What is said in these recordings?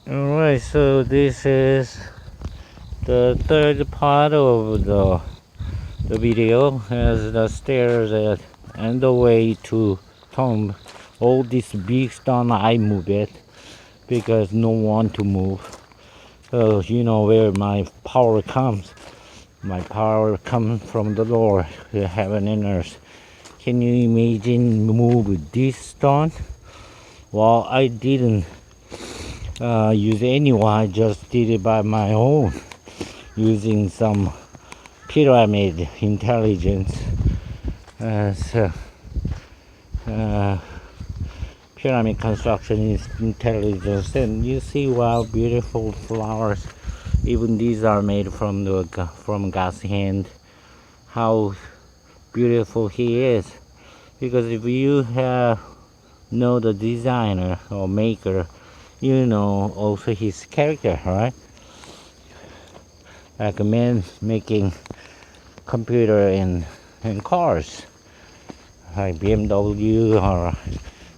Alright, so this is the third part of the video as the stairs and the way to tomb. All this big stone I move it because no one to move. So you know where my power comes. My power comes from the Lord, the heaven and earth. Can you imagine move this stone? Well, I didn't use anyone. I just did it by my own using some pyramid intelligence. So, uh, pyramid construction is intelligence, and you see wow, beautiful flowers. Even these are made from God's hand. How beautiful He is! Because if you know the designer or maker, you know also his character, right? Like a man making computer and cars, like BMW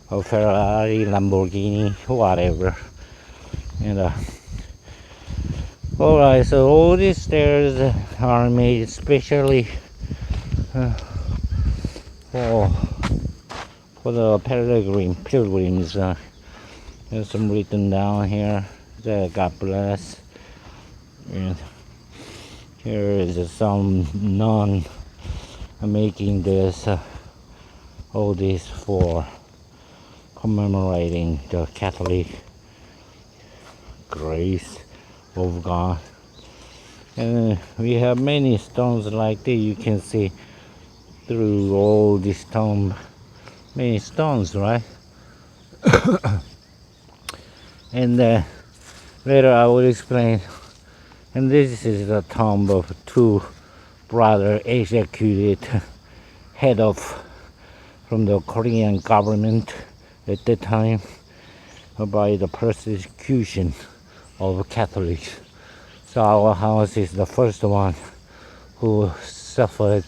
or Ferrari, Lamborghini, whatever. And alright, so all these stairs are made especially uh, for the pilgrims. There's some written down here. God bless. And here is some nun making this all this for commemorating the Catholic grace of God. And we have many stones like this. You can see through all this tomb, many stones, right? And later I will explain. And this is the tomb of two brothers executed head off from the Korean government at the time by the persecution of Catholics. So our house is the first one who suffered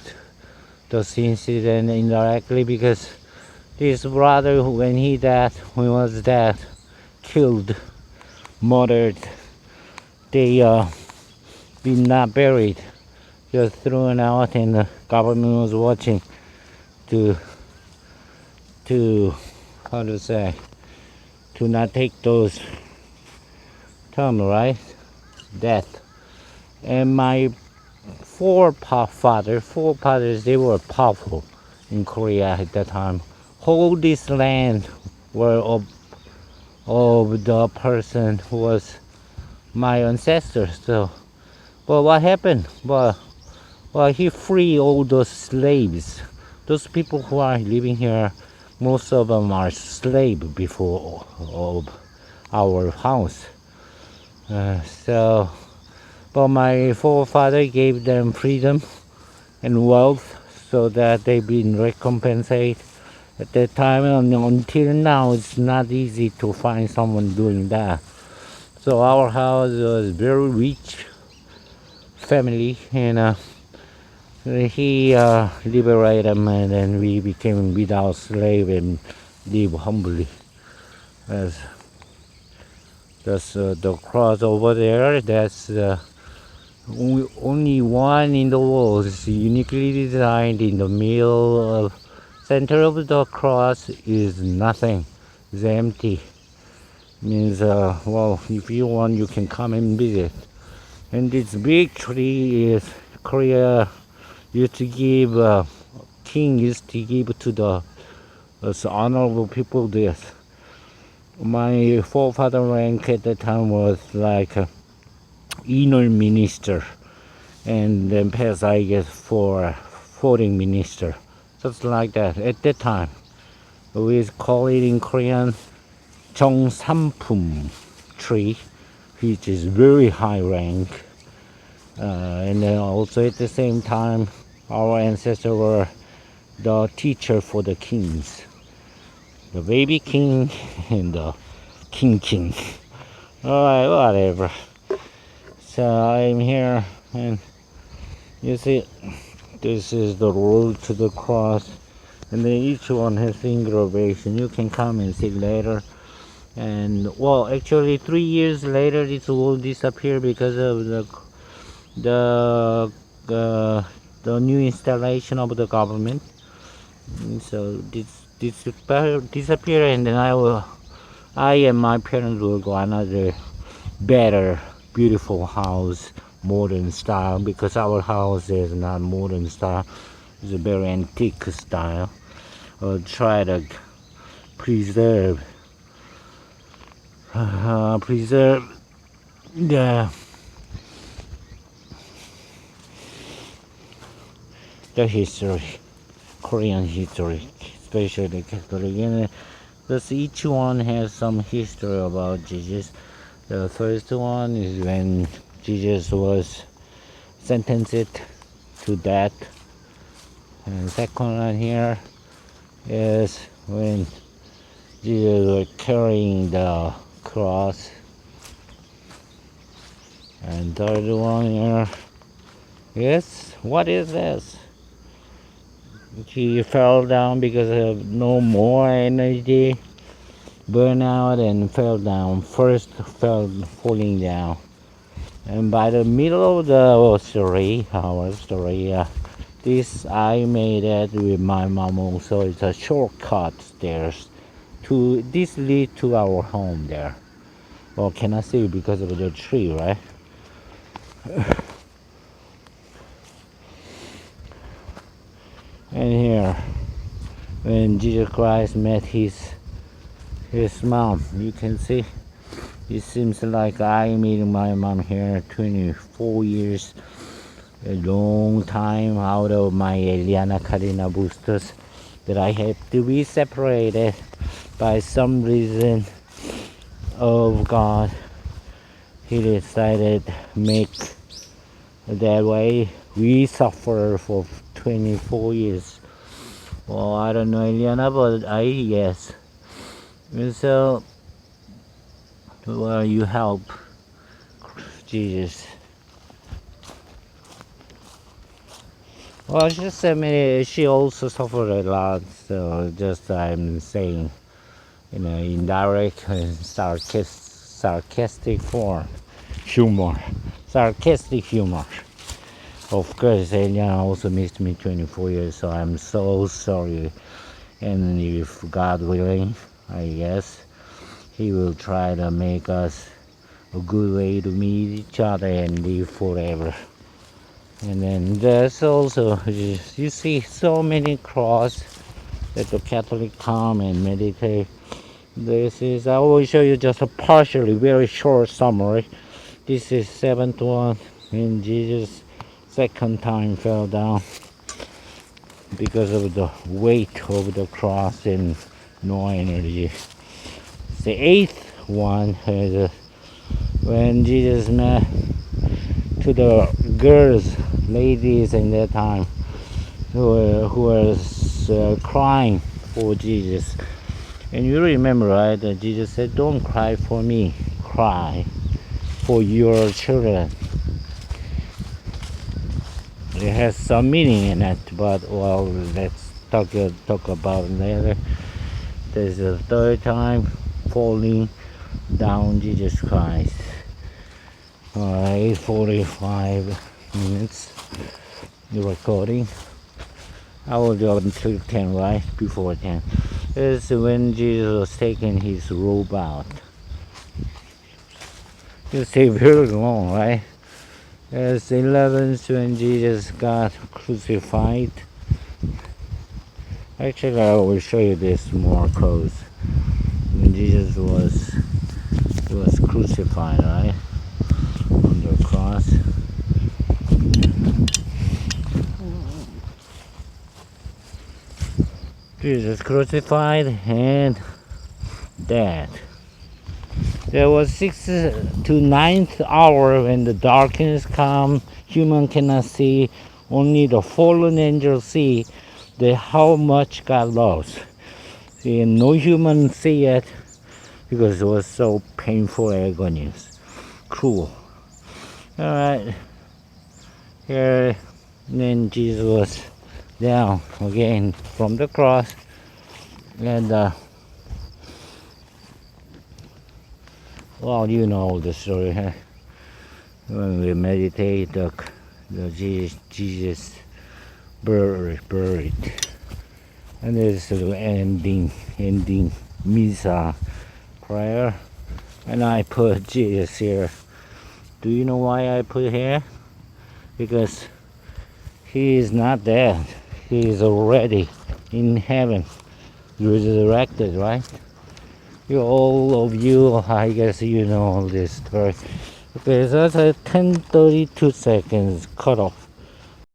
this incident indirectly, because this brother, when he was dead, killed, murdered, they been not buried, just thrown out, and the government was watching to how to say, to not take those terms, right? Death. And my forefathers, they were powerful in Korea at that time. All this land were of the person who was my ancestor. So, but what happened? Well, he freed all those slaves. Those people who are living here, most of them are slaves before of our house. So, but my forefather gave them freedom and wealth so that they've been recompensated at that time. And until now, it's not easy to find someone doing that. So our house was very rich family, and he liberated them, and then we became without slave and live humbly. As that's the cross over there. That's only one in the world. It's uniquely designed in the middle of center of the cross is nothing. It's empty. Means well, if you want, you can come and visit. And this big tree is Korea used to give king used to give to the honorable people this. My forefather rank at the time was like inner minister, and then passed, I guess, for foreign minister, just like that. At that time, we call it in Korean 정삼품 tree, which is very high rank. And then also at the same time, our ancestors were the teacher for the kings, the baby king and the king. Alright, whatever. So I'm here, and you see, this is the road to the cross, and then each one has engravation. You can come and see later. And well, actually 3 years later this will disappear because of the uh, the new installation of the government. So this disappear, and then I and my parents will go another better, beautiful house, modern style, because our house is not modern style, it's a very antique style. I'll try to preserve preserve the history, Korean history, especially Catholic. And thus each one has some history about Jesus. The first one is when Jesus was sentenced to death, and second one here is when Jesus was carrying the cross, and third one here is, what is this? He fell down because of no more energy, burnout, and fell down. First falling down. And by the middle of the story, our story, this I made it with my mom also. It's a shortcut stairs to this lead to our home there. Well, cannot see because of the tree, right? And here, when Jesus Christ met his mom, you can see it seems like I meeting my mom here 24 years, a long time out of my Eliana Karina boosters, that I had to be separated by some reason of God. He decided make that way. We suffer for 24 years. Well, I don't know Eliana, but yes. And so, well, you help Jesus. Well, she also suffered a lot, so just I'm saying, indirect and sarcastic form, humor, sarcastic humor. Of course, Eliana also missed me 24 years, so I'm so sorry. And if God willing, I guess, He will try to make us a good way to meet each other and live forever. And then there's also, you see so many cross that the Catholic come and meditate. This is, I will show you just a partially, very short summary. This is seventh one, and Jesus second time fell down because of the weight of the cross and no energy. The eighth one is when Jesus met to the girls, ladies in that time, who was crying for Jesus. And you remember, right, that Jesus said, "Don't cry for me, cry for your children." It has some meaning in it, but well, let's talk about it later. There's a third time falling down Jesus Christ. Alright, 45 minutes the recording. I will do it until 10, right? Before 10. This is when Jesus was taking his robe out. You see, very long, right? It's 11 when Jesus got crucified. Actually, I will show you this more close. When Jesus was crucified, right? On the cross. Jesus crucified and dead. There was 6th to 9th hour when the darkness come, human cannot see, only the fallen angels see how much God loves. See, no human see it because it was so painful, agonies, cruel. Alright, here then Jesus was down again from the cross, and Well, you know the story, huh? When we meditate, the Jesus buried. And there's the ending Misa prayer. And I put Jesus here. Do you know why I put here? Because he is not dead. He is already in heaven, resurrected, right? You, all of you, I guess you know this story. Okay, so that's a 10:32 seconds cut off.